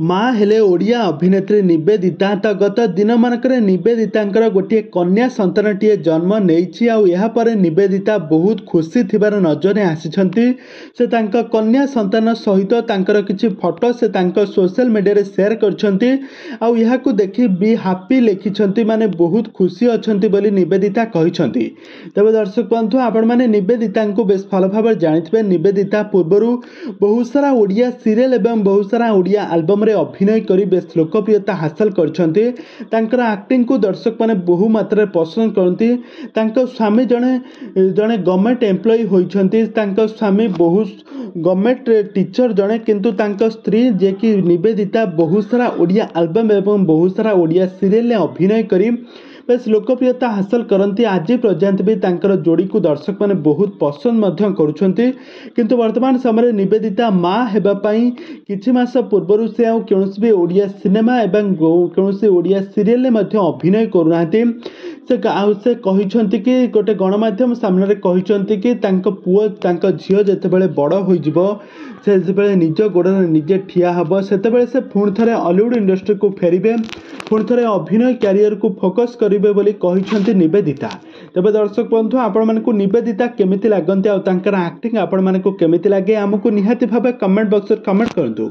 माँ हेले ओडिया अभिनेत्री निवेदिता तो गत दिन मानकर निवेदिता गोटे कन्या संतानटीए जन्म नहीं निवेदिता बहुत खुशी थिबार नजर आसी से कन्या संतान सहित किसी फोटो से सोशल मीडिया शेयर कर देखि बी हापी लिखिं माने बहुत खुशी अच्छा निवेदिता कहते। तेज दर्शक बंधु आपण मैंने निवेदिता को बेस भल भाव जानी निवेदिता पूर्वर बहुत सारा ओडिया सीरियल एवं बहुत सारा ओडिया आल्बम अभिनय करी बेस लोकप्रियता हासिल करछन्ते। तांकर एक्टिंग को दर्शक माने बहु मात्रा पसंद करती। स्वामी जड़े जड़े गवर्नमेंट एम्प्लॉई होइछन्ते। स्वामी बहुत गवर्नमेंट टीचर जड़े किंतु स्त्री जे कि निवेदिता बहुत सारा ओडिया आल्बम एवं बहुत सारा ओडिया सीरियल अभिनय करी बेस लोकप्रियता हासिल करती। आज पर्यंत भी तांकर जोड़ी को दर्शक माने बहुत पसंद करुछन्ते। किंतु वर्तमान समय निवेदिता माँ हेबापई किछि मास पूर्व से कौन भी ओडिया सिनेमा एवं कौन ओडिया सीरियल अभिनय करूना। से कहते कि गोटे गणमाध्यम सामने कहते कि पुओ झील जितेबाला बड़ हो से निज गोड़ निजे ठिया हम से पुणी थे हॉलीवुड इंडस्ट्री को फेरबे पुणी थे अभिनय क्यारियर को फोकस करेंगे बोली कहते निवेदिता। तेज दर्शक बंधु आपण मानकु निवेदिता केमिति लागंती आ तांकर एक्टिंग आपण मानकु केमिति लागे आमको निहाती भाव कमेंट बॉक्स में कमेंट करंतु।